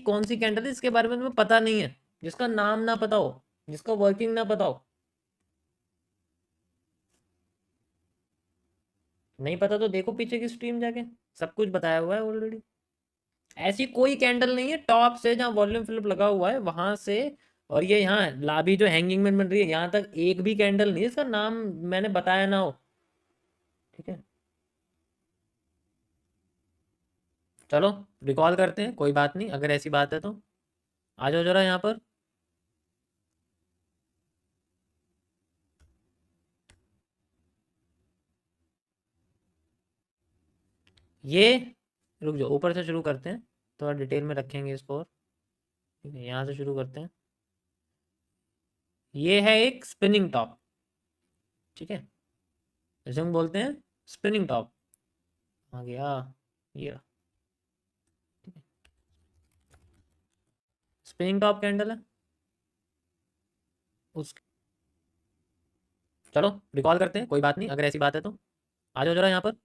कौन सी कैंडल है जिसके बारे में तुम्हें पता नहीं है, जिसका नाम ना पता हो, जिसका वर्किंग ना पता हो? नहीं पता तो देखो पीछे की स्ट्रीम जाके, सब कुछ बताया हुआ है ऑलरेडी। ऐसी कोई कैंडल नहीं है टॉप से जहाँ वॉल्यूम फिलिप लगा हुआ है वहां से, और ये यहाँ लाबी जो हैंगिंग में बन रही है यहाँ तक एक भी कैंडल नहीं है इसका नाम मैंने बताया ना हो। ठीक है, चलो रिकॉल करते हैं, कोई बात नहीं, अगर ऐसी बात है तो आ जाओ जरा यहाँ पर। ये रुक जाओ, ऊपर से शुरू करते हैं, थोड़ा डिटेल में रखेंगे इसको, और ठीक है यहाँ से शुरू करते हैं। ये है एक स्पिनिंग टॉप, ठीक है, जैसे हम बोलते हैं स्पिनिंग टॉप। आ गया ये रहा, ठीक है, स्पिनिंग टॉप कैंडल है उस। चलो रिकॉल करते हैं, कोई बात नहीं, अगर ऐसी बात है तो आ जाओ जरा यहाँ पर।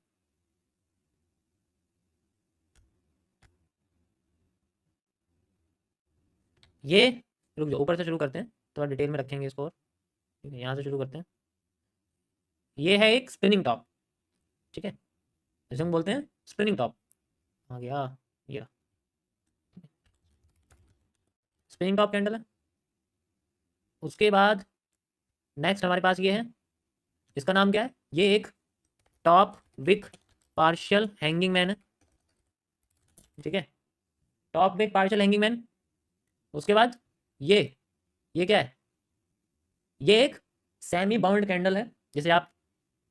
ये रुक जाओ, ऊपर से शुरू करते हैं, थोड़ा डिटेल में रखेंगे इसको, और ठीक है यहाँ से शुरू करते हैं। ये है एक स्पिनिंग टॉप, ठीक है, जैसे हम बोलते हैं स्पिनिंग टॉप। आ गया ये स्पिनिंग टॉप कैंडल है। उसके बाद नेक्स्ट हमारे पास ये है, इसका नाम क्या है, ये एक top wick partial hanging man है, ठीक है, top wick partial hanging man. उसके बाद ये ये क्या है, ये एक सेमी बाउंड कैंडल है, जिसे आप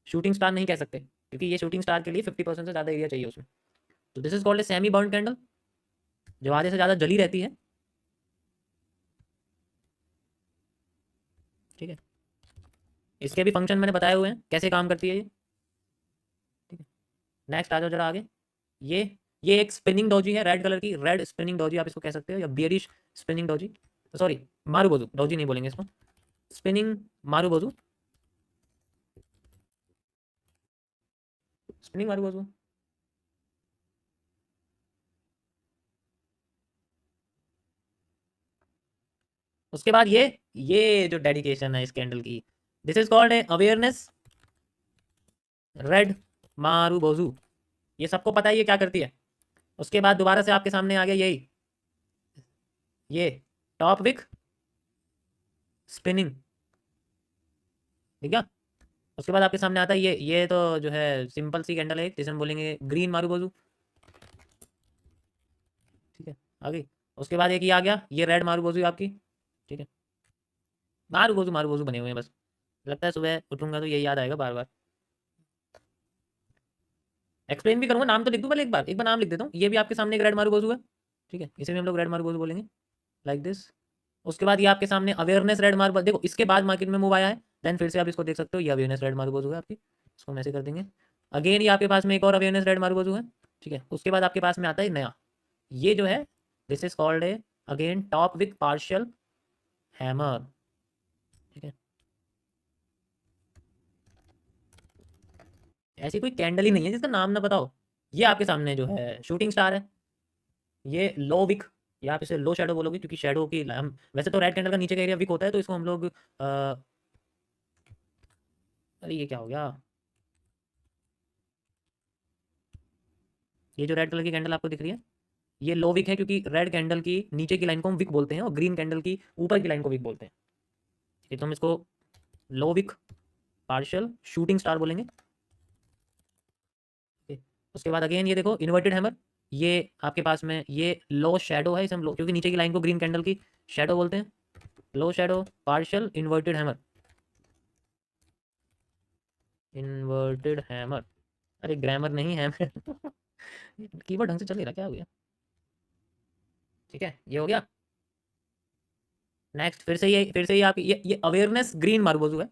शूटिंग स्टार नहीं कह सकते क्योंकि ये शूटिंग स्टार के लिए 50% से ज़्यादा एरिया चाहिए उसमें। तो this is called a semi bound candle, जो आधे से ज़्यादा जली रहती है, ठीक है। इसके भी फंक्शन मैंने बताए हुए हैं कैसे काम करती है ये, ठीक है। नेक्स्ट आ जाओ जरा आगे। ये ये एक स्पिनिंग डोजी है, रेड कलर की, रेड स्पिनिंग डोजी आप इसको कह सकते हो, या bearish spinning doji, sorry marubozu, doji नहीं बोलेंगे इसको, स्पिनिंग मारूबोजू, स्पिनिंग मारूबोजू। उसके बाद ये जो डेडिकेशन है इस कैंडल की, this is called a awareness red marubozu. ये सबको पता है ये क्या करती है। उसके बाद दोबारा से आपके सामने आ गया यही, ये टॉप विक स्पिनिंग, ठीक है। उसके बाद आपके सामने आता है ये तो जो है सिंपल सी कैंडल है जिसे हम बोलेंगे ग्रीन मारूबोजू, ठीक है, आ गई। उसके बाद एक ये आ गया, ये रेड मारूबोजू आपकी, ठीक है। मारूबोजू मारूबोजू बने हुए हैं बस, लगता है सुबह उठूंगा तो यही याद आएगा बार बार। एक्सप्लेन भी करूंगा, नाम तो लिख दूं पहले, एक बार नाम लिख देता हूँ। ये भी आपके सामने एक रेड मारूबोजू है, ठीक है, इसे भी हम लोग रेड मारूबोजू बोलेंगे, लाइक दिस। उसके बाद ये आपके सामने अवेयरनेस रेड मार्बल, देखो इसके बाद मार्केट में मूव आया है, देन फिर से आप इसको देख सकते हो, ये अवेयरनेस रेड मार्बल है आपकी, इसको हम ऐसे कर देंगे। अगेन ये आपके पास में एक और अवेयरनेस रेड मार्बल है, ठीक है। उसके बाद आपके पास में आता है नया, ये जो है this is called a again top width partial hammer, ठीक है। ऐसी कोई कैंडल ही नहीं है जिसका नाम ना बताओ। ये आपके सामने जो है शूटिंग स्टार है, ये लो विक, या आप इसे लो शेडो बोलोगे क्योंकि शेडो की हम वैसे तो रेड कैंडल का नीचे का एरिया विक होता है, तो इसको हम लोग अरे ये क्या हो गया, ये जो रेड कलर की कैंडल आपको दिख रही है ये लो विक है, क्योंकि रेड कैंडल की नीचे की लाइन को हम विक बोलते हैं और ग्रीन कैंडल की ऊपर की लाइन को विक बोलते हैं, ये तो हम इसको लो विक पार्शियल शूटिंग स्टार बोलेंगे, ठीक है। उसके बाद अगेन ये देखो इन्वर्टेड हैमर, ये आपके पास में ये लो शेडो है, इसे हम लो क्योंकि नीचे की लाइन को ग्रीन कैंडल की शेडो बोलते हैं, low shadow partial inverted hammer, inverted hammer, अरे ग्रामर नहीं हैमर कीबोर्ड ढंग से चल नहीं रहा, क्या हो गया, ठीक है ये हो गया। नेक्स्ट फिर से ये आपकी ये अवेयरनेस ग्रीन मार्बोजू है,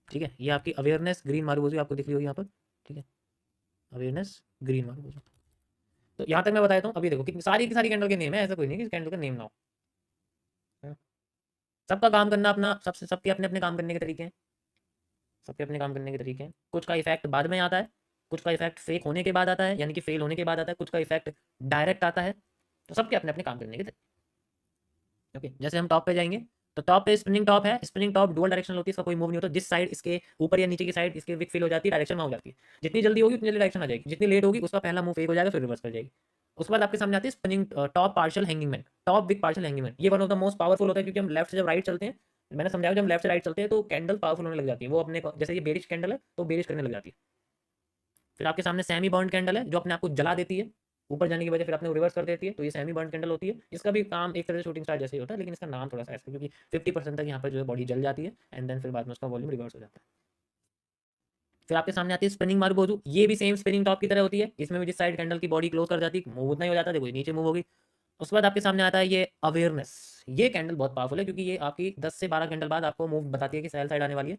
ठीक है, ये आपकी अवेयरनेस ग्रीन मार्बोजू आपको दिख रही होगी यहाँ पर, ठीक है, अवेयरनेस ग्रीन मार्बोजू। तो यहाँ तक मैं बताया हूँ, अभी देखो कितनी सारी की सारी कैंडल के नेम है, ऐसा कोई नहीं कि कैंडल का नेम ना हो, है। सबका काम करना अपना, सबसे सबके अपने अपने काम करने के तरीके हैं, सबके अपने काम करने के तरीके हैं, कुछ का इफेक्ट बाद में आता है, कुछ का इफेक्ट फेक होने के बाद आता है, यानी कि फेल होने के बाद आता है, कुछ का इफेक्ट डायरेक्ट आता है, तो सबके अपने अपने काम करने के तरीके। ओके, जैसे हम टॉप पे जाएंगे तो टॉप पे स्पिनिंग टॉप है। स्पिनिंग टॉप डुअल डायरेक्शनल होती है, इसका कोई मूव नहीं होता। जिस साइड इसके ऊपर या नीचे की साइड इसके विक फिल हो जाती है, डायरेक्शन में हो जाती है। जितनी जल्दी होगी उतनी जल्दी डायरेक्शन आ जाएगी, जितनी लेट होगी उसका पहला मूव फेक हो जाएगा, फिर रिवर्स कर जाएगी। उसके बाद आपके सामने आती है spinning top partial hanging man, top wick partial hanging man. ये one of the most powerful होता है, क्योंकि हम लेफ्ट से जब राइट चलते हैं, मैंने समझाया जब हम लेफ्ट से राइट चलते हैं तो कैंडल पावरफुल होने लग जाती है। वो अपने जैसे ये बेरिश कैंडल है तो बेरिश करने लग जाती है। फिर आपके सामने सेमी बर्न कैंडल है, जो अपने आप को जला देती है ऊपर जाने की वजह, फिर अपने रिवर्स कर देती है। तो ये सेमी बर्न कैंडल होती है। इसका भी काम एक तरह से शूटिंग स्टार जैसे ही होता है, लेकिन इसका नाम थोड़ा सा ऐसा है क्योंकि 50% तक यहाँ पर जो है बॉडी जल जाती है एंड देन फिर बाद में उसका वॉल्यूम रिवर्स हो जाता है। फिर आपके सामने आती है स्पिनिंग मारुबोजू। ये भी सेम स्पिनिंग टॉप की तरह होती है। इसमें भी जिस साइड कैंडल की बॉडी क्लोज कर जाती है, मूव उतना ही हो जाता है, देखो नीचे मूव होगी। उसके बाद आपके सामने आता है ये अवेयरनेस। ये कैंडल बहुत पावरफुल है, क्योंकि ये आपकी 10 से 12 कैंडल बाद आपको मूव बताती है कि सेल साइड आने वाली है।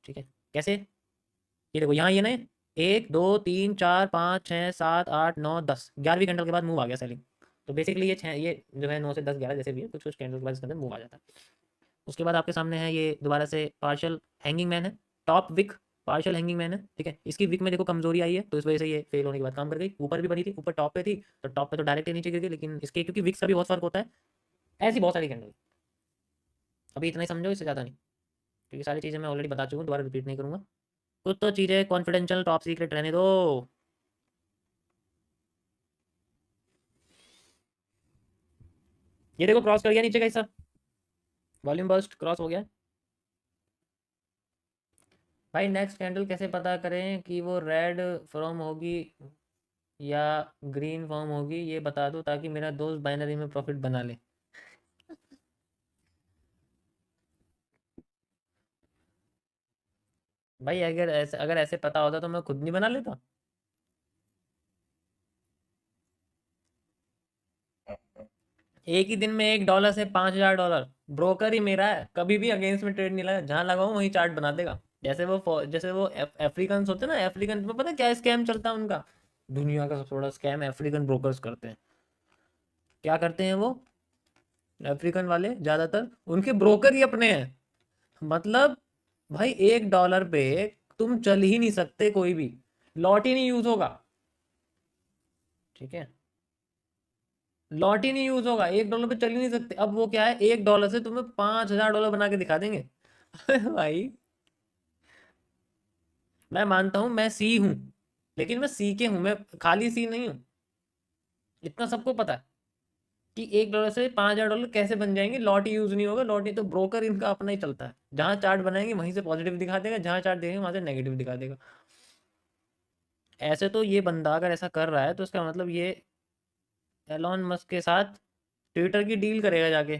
ठीक है, कैसे? ये देखो यहाँ ये ना, 1 2 3 4 5 6 7 8 9 10, 11वीं कैंडल के बाद मूव आ गया सेलिंग। तो बेसिकली ये ये जो है 9 से 10 11 जैसे भी है, कुछ कुछ कैंडल के बाद इसके अंदर मूव आ जाता है। उसके बाद आपके सामने है ये दोबारा से पार्शियल हैंगिंग मैन है, top wick partial hanging man है। ठीक है, इसकी विक में देखो कमजोरी आई है, तो इस वजह से ये फेल होने के बाद काम कर गई। ऊपर भी बनी थी, ऊपर टॉप पे थी, तो टॉप पे तो डायरेक्ट नीचे गिर गई, लेकिन इसके क्योंकि विक्स का भी बहुत फर्क होता है। ऐसी बहुत सारी कैंडल, अभी इतना ही समझो, इससे ज़्यादा नहीं, क्योंकि सारी चीज़ें मैं ऑलरेडी बता चुका हूँ, दोबारा रिपीट नहीं करूँगा। कुछ तो चीज़ें कॉन्फिडेंशियल टॉप सीक्रेट रहने दो। ये देखो क्रॉस कर गया नीचे का हिस्सा, वॉल्यूम बर्स्ट क्रॉस हो गया। भाई नेक्स्ट कैंडल कैसे पता करें कि वो रेड फॉर्म होगी या ग्रीन फॉर्म होगी, ये बता दो ताकि मेरा दोस्त बाइनरी में प्रॉफिट बना ले। भाई अगर ऐसे पता होता तो मैं खुद नहीं बना लेता। एक ही दिन में $1 से $5,000, ब्रोकर ही मेरा है, कभी भी अगेंस्ट में ट्रेड नहीं लगा, जहां लगाऊं वहीं चार्ट बना देगा। जैसे वो अफ्रीकन होते हैं ना, अफ्रीकन में पता है क्या स्कैम चलता है उनका? दुनिया का सबसे बड़ा स्कैम अफ्रीकन ब्रोकर्स करते हैं। क्या करते हैं वो अफ्रीकन वाले? ज्यादातर उनके ब्रोकर ही अपने हैं। मतलब भाई $1 पे तुम चल ही नहीं सकते, कोई भी लॉट ही नहीं यूज होगा। ठीक है, लॉट ही नहीं यूज होगा, $1 पे चल ही नहीं सकते। अब वो क्या है, $1 से तुम्हें $5,000 बना के दिखा देंगे। भाई मैं मानता हूं मैं सी हूं, लेकिन मैं सी के हूं, मैं खाली सी नहीं हूं। इतना सबको पता है कि $1 से $5,000 कैसे बन जाएंगे। लॉट ही यूज नहीं होगा, लॉट ही तो ब्रोकर इनका अपना ही चलता है। जहां चार्ट बनाएंगे वहीं से पॉजिटिव दिखा देगा, जहां चार्ट देंगे वहां से नेगेटिव दिखा देगा। ऐसे तो ये बंदा अगर ऐसा कर रहा है तो इसका मतलब ये एलॉन मस्क के साथ ट्विटर की डील करेगा जाके।